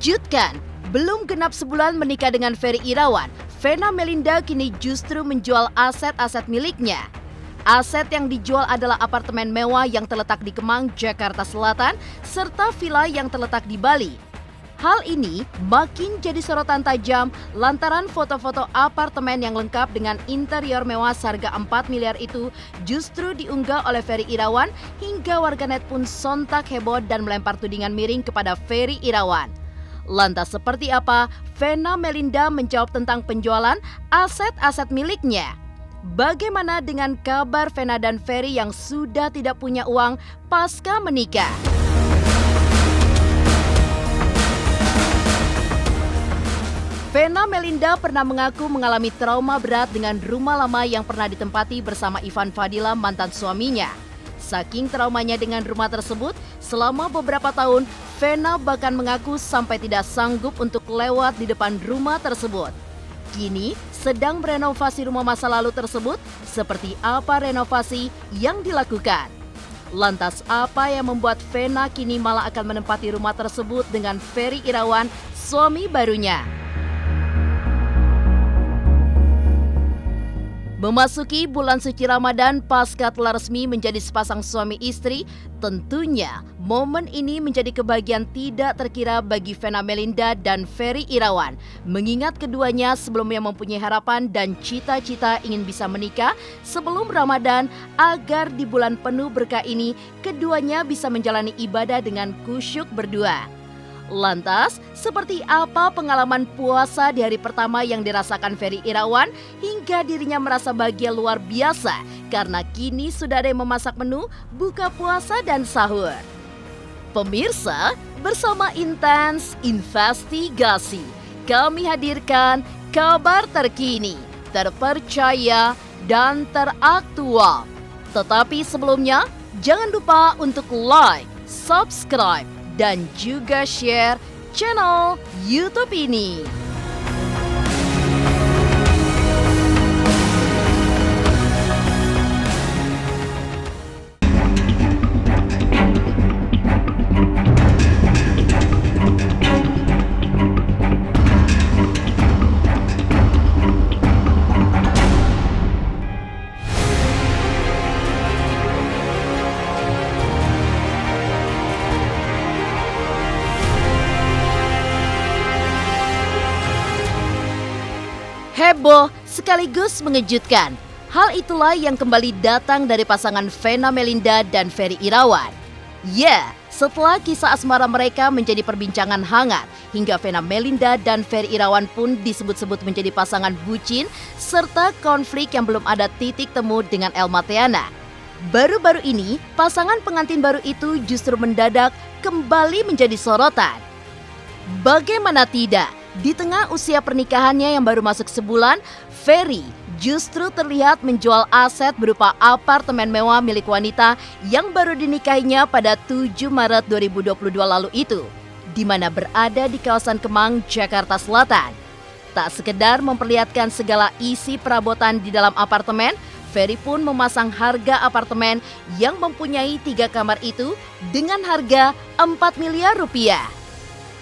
Mengejutkan, belum genap sebulan menikah dengan Ferry Irawan, Vena Melinda kini justru menjual aset-aset miliknya. Aset yang dijual adalah apartemen mewah yang terletak di Kemang, Jakarta Selatan, serta villa yang terletak di Bali. Hal ini makin jadi sorotan tajam lantaran foto-foto apartemen yang lengkap dengan interior mewah seharga 4 miliar itu justru diunggah oleh Ferry Irawan hingga warganet pun sontak heboh dan melempar tudingan miring kepada Ferry Irawan. Lantas seperti apa Vena Melinda menjawab tentang penjualan aset-aset miliknya? Bagaimana dengan kabar Vena dan Ferry yang sudah tidak punya uang pasca menikah? Vena Melinda pernah mengaku mengalami trauma berat dengan rumah lama yang pernah ditempati bersama Ivan Fadila, mantan suaminya. Saking traumanya dengan rumah tersebut, selama beberapa tahun, Vena bahkan mengaku sampai tidak sanggup untuk lewat di depan rumah tersebut. Kini sedang merenovasi rumah masa lalu tersebut. Seperti apa renovasi yang dilakukan? Lantas apa yang membuat Vena kini malah akan menempati rumah tersebut dengan Ferry Irawan, suami barunya? Memasuki bulan suci Ramadan pasca telah resmi menjadi sepasang suami istri, tentunya momen ini menjadi kebahagiaan tidak terkira bagi Vena Melinda dan Ferry Irawan. Mengingat keduanya sebelumnya mempunyai harapan dan cita-cita ingin bisa menikah sebelum Ramadan agar di bulan penuh berkah ini keduanya bisa menjalani ibadah dengan khusyuk berdua. Lantas, seperti apa pengalaman puasa di hari pertama yang dirasakan Ferry Irawan hingga dirinya merasa bahagia luar biasa karena kini sudah ada yang memasak menu buka puasa dan sahur. Pemirsa, bersama Intens Investigasi, kami hadirkan kabar terkini, terpercaya, dan teraktual. Tetapi sebelumnya, jangan lupa untuk like, subscribe, dan juga share channel YouTube ini. Heboh sekaligus mengejutkan. Hal itulah yang kembali datang dari pasangan Vena Melinda dan Ferry Irawan. Ya, setelah kisah asmara mereka menjadi perbincangan hangat, hingga Vena Melinda dan Ferry Irawan pun disebut-sebut menjadi pasangan bucin, serta konflik yang belum ada titik temu dengan Elma Theana. Baru-baru ini, pasangan pengantin baru itu justru mendadak kembali menjadi sorotan. Bagaimana tidak? Di tengah usia pernikahannya yang baru masuk sebulan, Ferry justru terlihat menjual aset berupa apartemen mewah milik wanita yang baru dinikahinya pada 7 Maret 2022 lalu itu, di mana berada di kawasan Kemang, Jakarta Selatan. Tak sekedar memperlihatkan segala isi perabotan di dalam apartemen, Ferry pun memasang harga apartemen yang mempunyai 3 kamar itu dengan harga 4 miliar rupiah.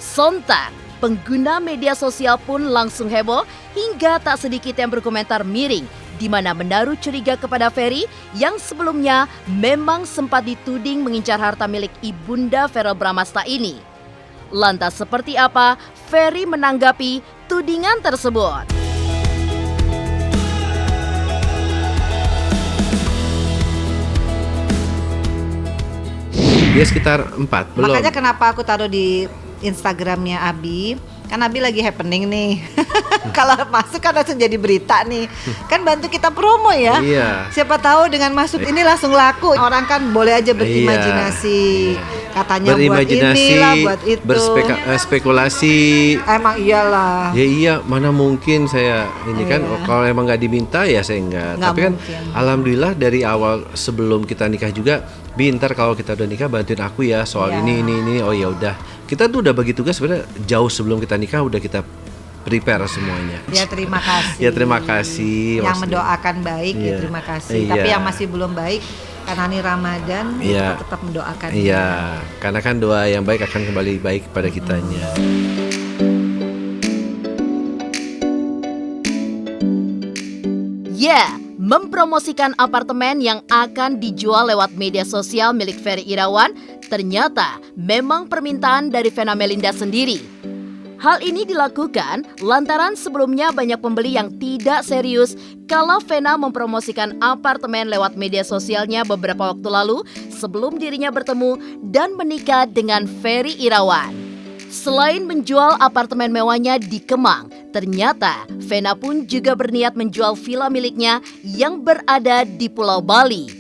Sontak, pengguna media sosial pun langsung heboh hingga tak sedikit yang berkomentar miring, di mana menaruh curiga kepada Ferry yang sebelumnya memang sempat dituding mengincar harta milik ibunda Verrell Bramasta ini. Lantas seperti apa Ferry menanggapi tudingan tersebut? Dia sekitar 4, belum. Makanya kenapa aku taruh di Instagramnya Abi, kan Abi lagi happening nih. Kalau masuk kan langsung jadi berita nih. Kan bantu kita promo ya. Iya. Siapa tahu dengan masuk ini langsung laku. Orang kan boleh aja berimajinasi. Katanya buat inilah, buat itu. Berspekulasi. Emang iyalah. Ya iya, mana mungkin saya ini kan kalau emang nggak diminta ya saya enggak. Tapi kan mungkin. Alhamdulillah dari awal sebelum kita nikah juga, bintar kalau kita udah nikah bantuin aku ya soal ini. Oh ya udah. Kita tuh udah bagi tugas sebenarnya jauh sebelum kita nikah udah kita prepare semuanya. Ya terima kasih. Ya terima kasih. Yang mendoakan baik ya terima kasih. Tapi yang masih belum baik karena ini Ramadan kita tetap mendoakan. Iya, karena kan doa yang baik akan kembali baik pada kitanya. Ya, mempromosikan apartemen yang akan dijual lewat media sosial milik Ferry Irawan ternyata memang permintaan dari Vena Melinda sendiri. Hal ini dilakukan lantaran sebelumnya banyak pembeli yang tidak serius kalau Vena mempromosikan apartemen lewat media sosialnya beberapa waktu lalu sebelum dirinya bertemu dan menikah dengan Ferry Irawan. Selain menjual apartemen mewahnya di Kemang, ternyata Vena pun juga berniat menjual villa miliknya yang berada di Pulau Bali.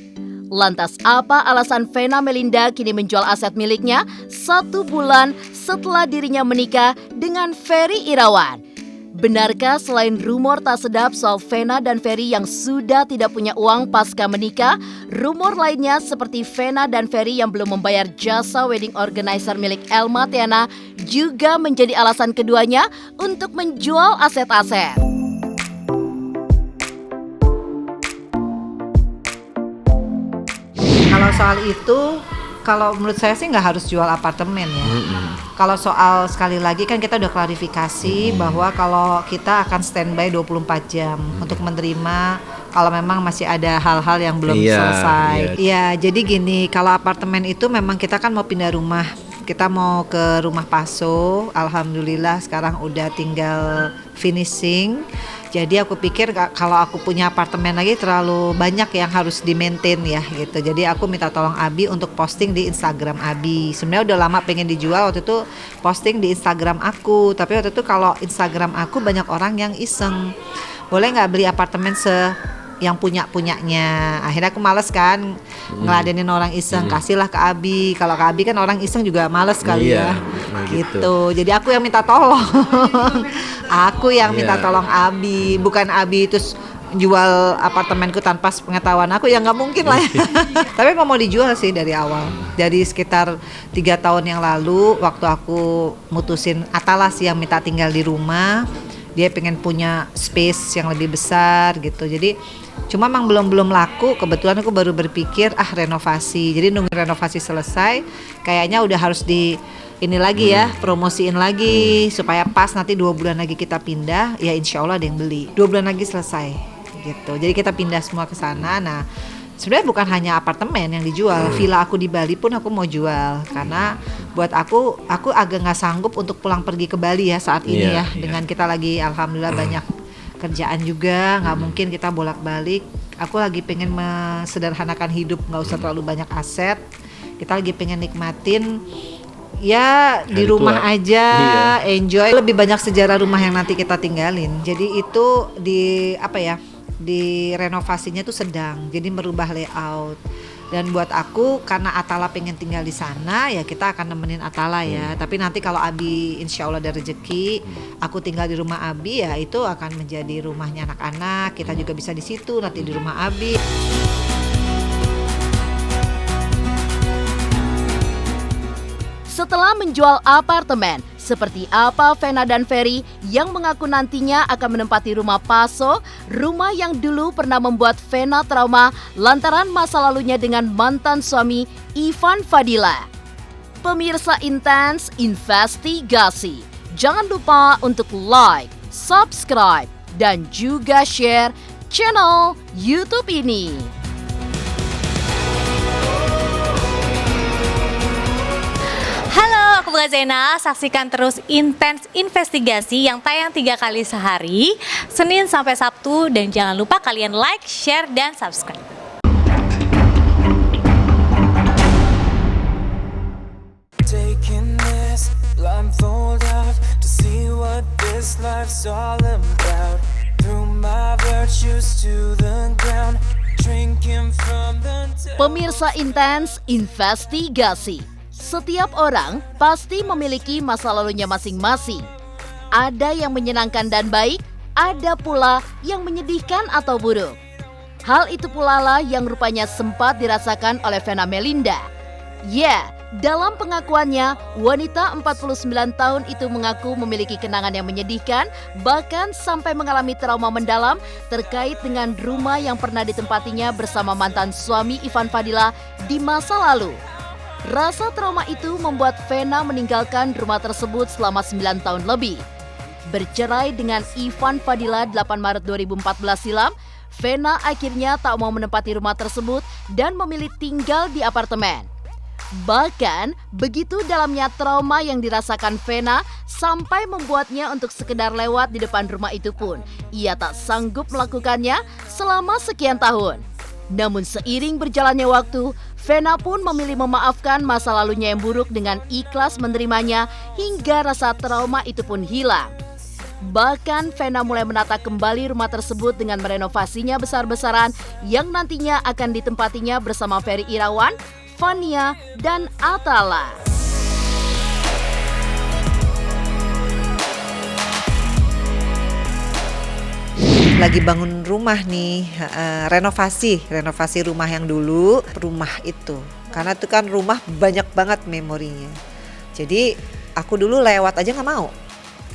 Lantas apa alasan Vena Melinda kini menjual aset miliknya 1 bulan setelah dirinya menikah dengan Ferry Irawan? Benarkah selain rumor tak sedap soal Vena dan Ferry yang sudah tidak punya uang pasca menikah, rumor lainnya seperti Vena dan Ferry yang belum membayar jasa wedding organizer milik Elma Tiana juga menjadi alasan keduanya untuk menjual aset-aset? Kalau soal itu, kalau menurut saya sih nggak harus jual apartemen ya. Kalau soal sekali lagi kan kita udah klarifikasi bahwa kalau kita akan standby 24 jam untuk menerima kalau memang masih ada hal-hal yang belum selesai. Iya, jadi gini, kalau apartemen itu memang kita kan mau pindah rumah. Kita mau ke rumah Paso, alhamdulillah sekarang udah tinggal finishing. Jadi aku pikir kalau aku punya apartemen lagi terlalu banyak yang harus di-maintain ya gitu. Jadi aku minta tolong Abi untuk posting di Instagram Abi. Sebenarnya udah lama pengen dijual, waktu itu posting di Instagram aku. Tapi waktu itu kalau Instagram aku banyak orang yang iseng, boleh nggak beli apartemen yang punyanya. Akhirnya aku males kan ngeladenin orang iseng, kasihlah ke Abi. Kalau ke Abi kan orang iseng juga males kali ya. Gitu. Jadi aku yang minta tolong. Aku yang minta tolong Abi, bukan Abi terus jual apartemenku tanpa pengetahuan aku, ya nggak mungkin lah ya. Tapi mau dijual sih dari awal. Dari sekitar 3 tahun yang lalu waktu aku mutusin Atala sih yang minta tinggal di rumah. Dia pengen punya space yang lebih besar gitu. Jadi cuma memang belum laku. Kebetulan aku baru berpikir renovasi. Jadi nunggu renovasi selesai, kayaknya udah harus ini lagi ya, promosiin lagi supaya pas nanti 2 bulan lagi kita pindah, ya insya Allah ada yang beli. 2 bulan lagi selesai gitu. Jadi kita pindah semua ke sana. Nah, sebenarnya bukan hanya apartemen yang dijual, villa aku di Bali pun aku mau jual karena buat aku agak nggak sanggup untuk pulang pergi ke Bali ya saat ini ya. Dengan kita lagi alhamdulillah banyak kerjaan juga, nggak mungkin kita bolak-balik. Aku lagi pengen mesederhanakan hidup, nggak usah terlalu banyak aset. Kita lagi pengen nikmatin ya di rumah aja, enjoy. Lebih banyak sejarah rumah yang nanti kita tinggalin. Jadi itu di renovasinya tuh sedang, jadi merubah layout. Dan buat aku karena Atala pengen tinggal di sana, ya kita akan nemenin Atala ya. Tapi nanti kalau Abi insya Allah ada rezeki, aku tinggal di rumah Abi, ya itu akan menjadi rumahnya anak-anak. Kita juga bisa di situ nanti di rumah Abi. Setelah menjual apartemen, seperti apa Vena dan Ferry yang mengaku nantinya akan menempati rumah Paso, rumah yang dulu pernah membuat Vena trauma lantaran masa lalunya dengan mantan suami Ivan Fadila. Pemirsa Intens Investigasi, jangan lupa untuk like, subscribe, dan juga share channel YouTube ini. Halo, aku Bunga Zainal. Saksikan terus Intens Investigasi yang tayang 3 kali sehari, Senin sampai Sabtu. Dan jangan lupa kalian like, share, dan subscribe. Taking this blindfold off to see what this life's all about. Threw my virtues to the ground, drinking from the Pemirsa Intens Investigasi, setiap orang pasti memiliki masa lalunya masing-masing. Ada yang menyenangkan dan baik, ada pula yang menyedihkan atau buruk. Hal itu pula lah yang rupanya sempat dirasakan oleh Vena Melinda. Ya, dalam pengakuannya, wanita 49 tahun itu mengaku memiliki kenangan yang menyedihkan, bahkan sampai mengalami trauma mendalam terkait dengan rumah yang pernah ditempatinya bersama mantan suami Ivan Fadila di masa lalu. Rasa trauma itu membuat Vena meninggalkan rumah tersebut selama 9 tahun lebih. Bercerai dengan Ivan Fadila 8 Maret 2014 silam, Vena akhirnya tak mau menempati rumah tersebut dan memilih tinggal di apartemen. Bahkan, begitu dalamnya trauma yang dirasakan Vena sampai membuatnya untuk sekedar lewat di depan rumah itu pun ia tak sanggup melakukannya selama sekian tahun. Namun seiring berjalannya waktu, Vena pun memilih memaafkan masa lalunya yang buruk dengan ikhlas menerimanya hingga rasa trauma itu pun hilang. Bahkan Vena mulai menata kembali rumah tersebut dengan merenovasinya besar-besaran yang nantinya akan ditempatinya bersama Ferry Irawan, Fania, dan Atala. Lagi bangun rumah nih, renovasi rumah yang dulu, rumah itu. Karena itu kan rumah banyak banget memorinya. Jadi aku dulu lewat aja nggak mau.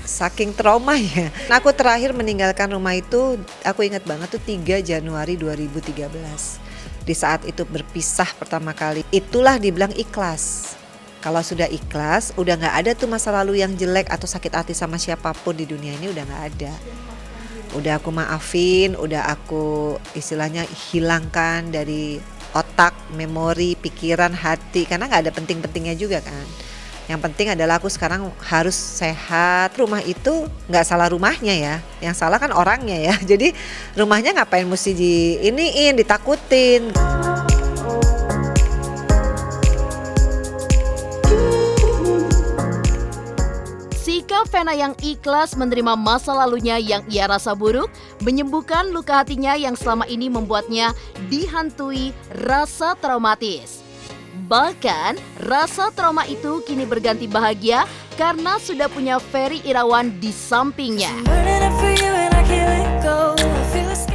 Saking traumanya. Aku terakhir meninggalkan rumah itu, aku ingat banget tuh 3 Januari 2013. Di saat itu berpisah pertama kali, itulah dibilang ikhlas. Kalau sudah ikhlas, udah gak ada tuh masa lalu yang jelek atau sakit hati sama siapapun di dunia ini, udah gak ada. Udah aku maafin, udah aku istilahnya hilangkan dari otak, memori, pikiran, hati. Karena gak ada penting-pentingnya juga kan. Yang penting adalah aku sekarang harus sehat. Rumah itu nggak salah rumahnya ya, yang salah kan orangnya ya. Jadi rumahnya ngapain mesti ditakutin. Sikap Vena yang ikhlas menerima masa lalunya yang ia rasa buruk menyembuhkan luka hatinya yang selama ini membuatnya dihantui rasa traumatis. Bahkan, rasa trauma itu kini berganti bahagia karena sudah punya Ferry Irawan di sampingnya.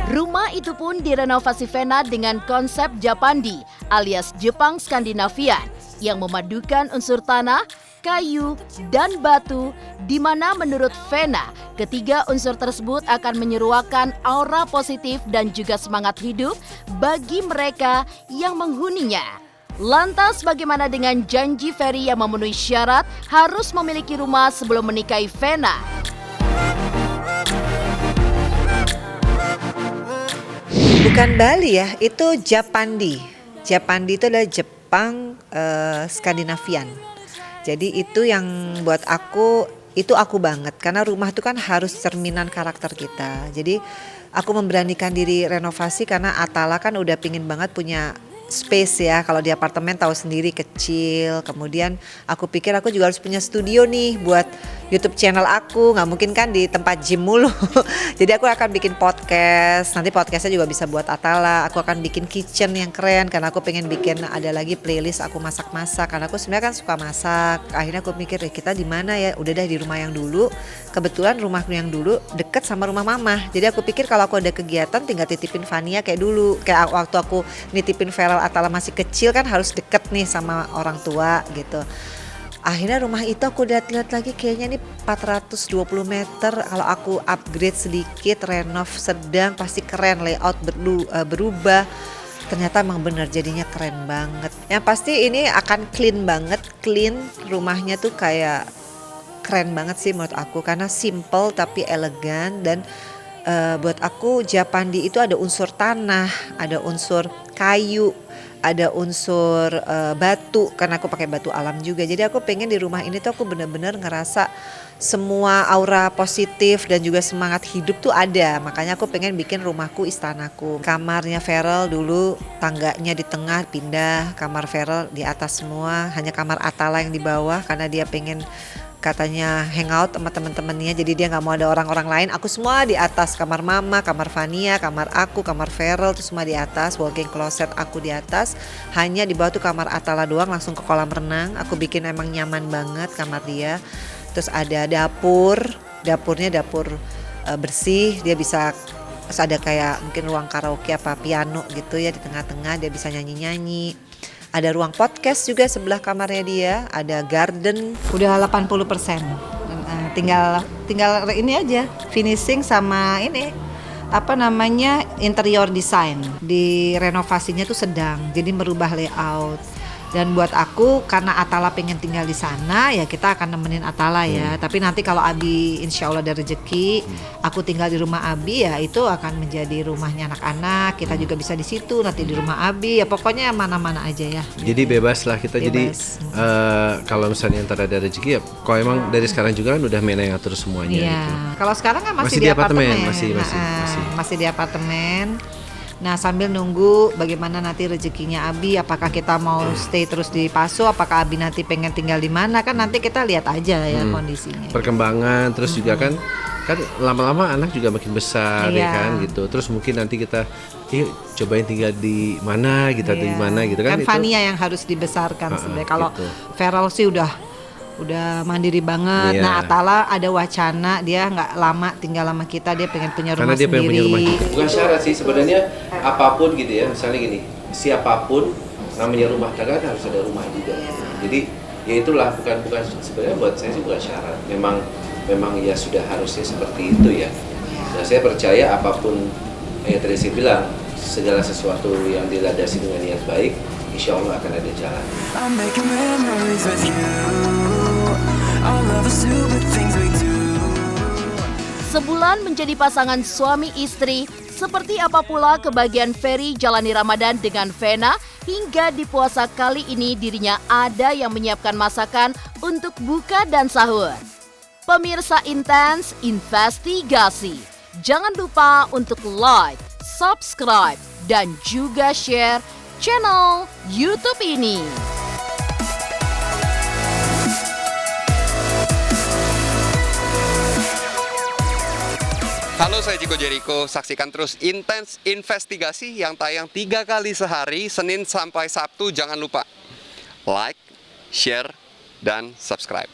Rumah itu pun direnovasi Vena dengan konsep Japandi alias Jepang Skandinavian yang memadukan unsur tanah, kayu, dan batu, di mana menurut Vena, ketiga unsur tersebut akan menyeruakan aura positif dan juga semangat hidup bagi mereka yang menghuninya. Lantas bagaimana dengan janji Ferry yang memenuhi syarat harus memiliki rumah sebelum menikahi Vena? Bukan Bali ya, itu Japandi. Japandi itu adalah Jepang Skandinavian. Jadi itu yang buat aku, itu aku banget. Karena rumah itu kan harus cerminan karakter kita. Jadi aku memberanikan diri renovasi karena Atala kan udah pingin banget punya space ya, kalau di apartemen tahu sendiri kecil. Kemudian aku pikir aku juga harus punya studio nih buat YouTube channel aku, nggak mungkin kan di tempat gym mulu. Jadi aku akan bikin podcast, nanti podcastnya juga bisa buat Atala. Aku akan bikin kitchen yang keren karena aku pengen bikin ada lagi playlist aku masak-masak karena aku sebenarnya kan suka masak. Akhirnya aku mikir kita di mana ya, udah deh di rumah yang dulu. Kebetulan rumahku yang dulu deket sama rumah mama, jadi aku pikir kalau aku ada kegiatan tinggal titipin Fania kayak dulu, kayak waktu aku nitipin Feral Atala masih kecil kan harus deket nih sama orang tua gitu. Akhirnya rumah itu aku lihat lagi kayaknya ini 420 meter, kalau aku upgrade sedikit, renov sedang pasti keren, layout berubah. Ternyata emang bener jadinya keren banget. Yang pasti ini akan clean banget, clean rumahnya tuh kayak keren banget sih menurut aku karena simple tapi elegan dan buat aku Japandi itu ada unsur tanah, ada unsur kayu, ada unsur batu karena aku pakai batu alam juga. Jadi aku pengen di rumah ini tuh aku benar-benar ngerasa semua aura positif dan juga semangat hidup tuh ada. Makanya aku pengen bikin rumahku istanaku. Kamarnya Feral dulu tangganya di tengah, pindah kamar Feral di atas semua, hanya kamar Atala yang di bawah karena dia pengen katanya hangout sama teman-temannya, jadi dia nggak mau ada orang-orang lain. Aku semua di atas, kamar mama, kamar Fania, kamar aku, kamar Feral itu semua di atas, walk-in closet aku di atas. Hanya di bawah tuh kamar Atala doang, langsung ke kolam renang. Aku bikin emang nyaman banget kamar dia. Terus ada dapurnya dapur bersih, dia bisa ada kayak mungkin ruang karaoke apa piano gitu ya di tengah-tengah, dia bisa nyanyi-nyanyi. Ada ruang podcast juga sebelah kamarnya dia, ada garden. Udah 80%. Tinggal ini aja, finishing sama ini interior design. Di renovasinya tuh sedang, jadi merubah layout. Dan buat aku karena Atala pengen tinggal di sana, ya kita akan nemenin Atala ya. Tapi nanti kalau Abi insya Allah ada rezeki, aku tinggal di rumah Abi, ya itu akan menjadi rumahnya anak-anak. Kita juga bisa di situ, nanti di rumah Abi. Ya pokoknya mana-mana aja ya. Jadi bebas lah kita. Jadi Bebas. kalau misalnya ntar ada rezeki ya, kalau emang dari sekarang juga kan udah Mena yang ngatur semuanya Iya. gitu. Kalau sekarang kan masih Masih di di apartemen, apartemen. Masih di apartemen. Nah sambil nunggu bagaimana nanti rezekinya Abi, apakah kita mau stay terus di Paso, apakah Abi nanti pengen tinggal di mana, kan nanti kita lihat aja ya kondisinya. Perkembangan terus juga kan lama-lama anak juga makin besar ya Iya. kan gitu. Terus mungkin nanti kita yuk cobain tinggal di mana gitu atau di mana gitu kan. Kan itu Fania yang harus dibesarkan sebenarnya. Kalau gitu. Feral sih udah mandiri banget. Iya. Nah Atala ada wacana dia nggak lama tinggal sama kita, dia pengen punya rumah karena dia pengen sendiri. punya rumah. Bukan syarat sih sebenarnya, apapun gitu ya. Misalnya gini, siapapun namanya rumah tangga kan harus ada rumah juga. Jadi ya itulah bukan sebenarnya buat saya sih bukan syarat. Memang ya sudah harusnya seperti itu ya. Nah saya percaya apapun yang tadi saya bilang, segala sesuatu yang dilandasi dengan niat baik, insya Allah akan ada jalan. I'm making memories with you. All of the stupid things we do. Sebulan menjadi pasangan suami istri, seperti apa pula kebahagiaan Ferry jalani Ramadan dengan Vena hingga di puasa kali ini dirinya ada yang menyiapkan masakan untuk buka dan sahur. Pemirsa Intens Investigasi, jangan lupa untuk like, subscribe, dan juga share channel YouTube ini. Halo, saya Chico Jericho. Saksikan terus Intens Investigasi yang tayang 3 kali sehari, Senin sampai Sabtu. Jangan lupa like, share, dan subscribe.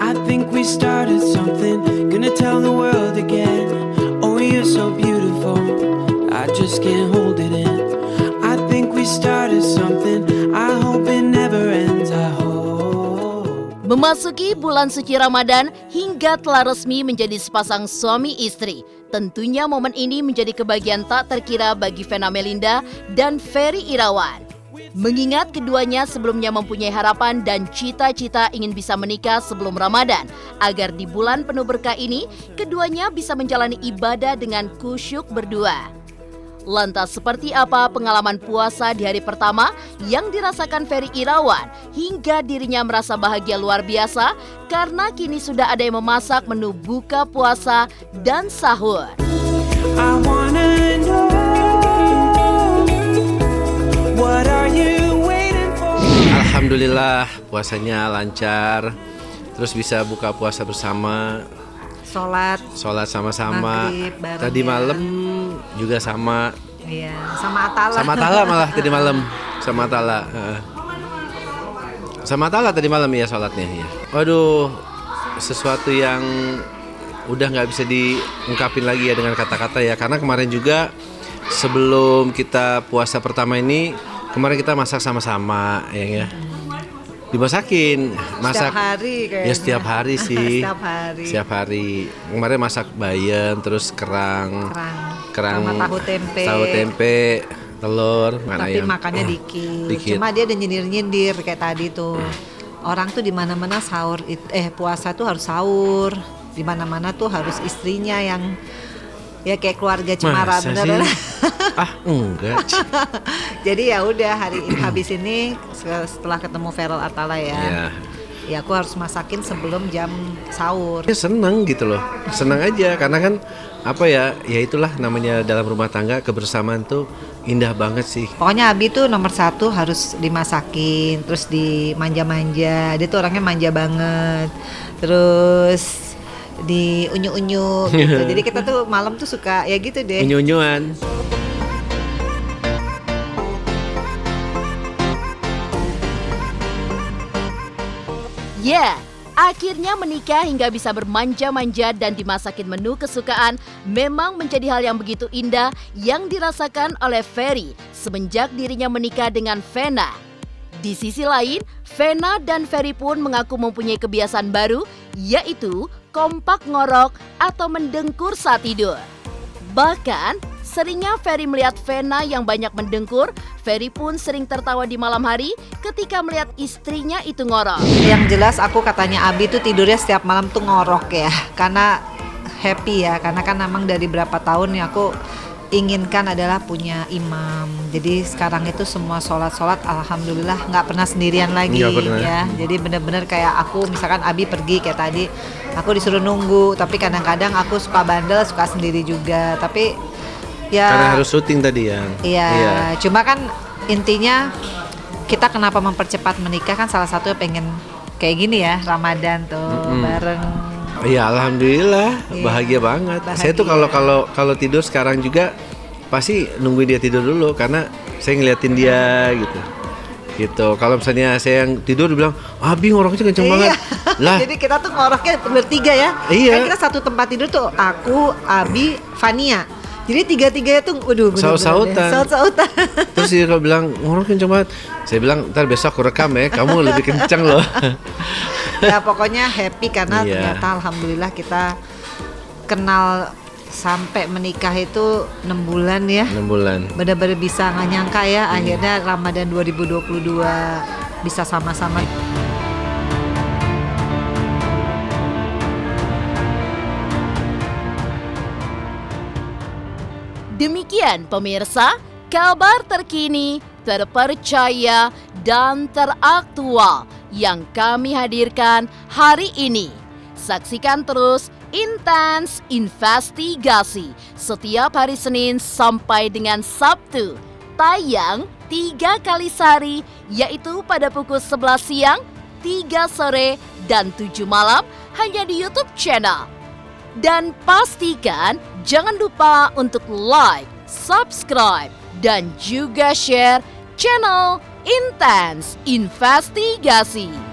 I think we started something, gonna tell the world again. Oh, you're so beautiful, I just can't hold it in. I think we started something, I hope it never ends, I hope. Memasuki bulan suci Ramadan hingga telah resmi menjadi sepasang suami istri. Tentunya momen ini menjadi kebahagiaan tak terkira bagi Vena Melinda dan Ferry Irawan. Mengingat keduanya sebelumnya mempunyai harapan dan cita-cita ingin bisa menikah sebelum Ramadan, agar di bulan penuh berkah ini keduanya bisa menjalani ibadah dengan kusyuk berdua. Lantas seperti apa pengalaman puasa di hari pertama yang dirasakan Ferry Irawan hingga dirinya merasa bahagia luar biasa karena kini sudah ada yang memasak menu buka puasa dan sahur. I wanna know, what are you waiting for? Alhamdulillah puasanya lancar. Terus bisa buka puasa bersama, Sholat sama-sama. Maghrib bareng Tadi ya. malam juga sama iya, sama Atala. Sama Atala malah tadi malam. Sama Atala. Sama Atala tadi malam ya sholatnya ya. Waduh, sesuatu yang udah nggak bisa diungkapin lagi ya dengan kata-kata ya. Karena kemarin juga sebelum kita puasa pertama ini, kemarin kita masak sama-sama ya. Dimasakin, masak Setiap hari kayaknya. ya setiap hari sih. Setiap hari. Setiap hari. Kemarin masak bayam, terus kerang Sama tahu tempe. telur, mana Tapi ayam. makannya dikit. Cuma dia ada nyindir-nyindir kayak tadi tuh. Orang tuh di mana-mana puasa tuh harus sahur. Di mana-mana tuh harus istrinya yang ya kayak keluarga Cemara Masa bener. sih? Enggak. Jadi ya udah habis ini setelah ketemu Feral Atala ya. Ya. Ya aku harus masakin sebelum jam sahur. Ya seneng gitu loh. Seneng aja karena kan apa ya itulah namanya dalam rumah tangga kebersamaan tuh indah banget sih. Pokoknya Abi tuh nomor 1 harus dimasakin, terus dimanja-manja. Dia tuh orangnya manja banget. Terus di unyu-unyu gitu. Jadi kita tuh malam tuh suka ya gitu deh. Unyu-unyuan. Ya, akhirnya menikah hingga bisa bermanja-manja dan dimasakin menu kesukaan memang menjadi hal yang begitu indah yang dirasakan oleh Ferry semenjak dirinya menikah dengan Vena. Di sisi lain, Vena dan Ferry pun mengaku mempunyai kebiasaan baru, yaitu kompak ngorok atau mendengkur saat tidur. Bahkan, Seringnya Ferry melihat Vena yang banyak mendengkur, Ferry pun sering tertawa di malam hari ketika melihat istrinya itu ngorok. Yang jelas aku katanya Abi tuh tidurnya setiap malam tuh ngorok ya, karena happy ya, karena kan memang dari berapa tahun yang aku inginkan adalah punya imam. Jadi sekarang itu semua sholat alhamdulillah nggak pernah sendirian lagi. Nggak pernah. Ya. Jadi bener-bener kayak aku misalkan Abi pergi kayak tadi, aku disuruh nunggu, tapi kadang-kadang aku suka bandel, suka sendiri juga. Tapi ya Karena harus syuting tadi ya. iya, cuma kan intinya kita kenapa mempercepat menikah kan salah satu pengen kayak gini ya, Ramadan tuh bareng. Iya, alhamdulillah, Iya, bahagia banget. bahagia. Saya tuh kalau tidur sekarang juga pasti nungguin dia tidur dulu karena saya ngeliatin dia gitu. Gitu. Kalau misalnya saya yang tidur dia bilang, "Abi ngoroknya kenceng banget." Lah, Jadi kita tuh ngoroknya bertiga ya. Iya. Kan kita satu tempat tidur tuh, aku, Abi, Fania. Jadi tiga-tiganya tuh, waduh, bener-bener Saut-sautan. deh. Saut-sautan. terus dia kalau bilang ngorok kenceng banget. Saya bilang, "Ntar besok aku rekam ya, kamu lebih kenceng loh." Ya pokoknya happy karena Iya. ternyata alhamdulillah kita kenal sampai menikah itu 6 bulan ya. 6 bulan. Benar-benar bisa nggak nyangka ya akhirnya Ramadan 2022 bisa sama-sama. Demikian pemirsa, kabar terkini, terpercaya, dan teraktual yang kami hadirkan hari ini. Saksikan terus Intens Investigasi setiap hari Senin sampai dengan Sabtu. Tayang 3 kali sehari, yaitu pada pukul 11 siang, 3 sore, dan 7 malam hanya di YouTube channel. Dan pastikan jangan lupa untuk like, subscribe, dan juga share channel Intens Investigasi.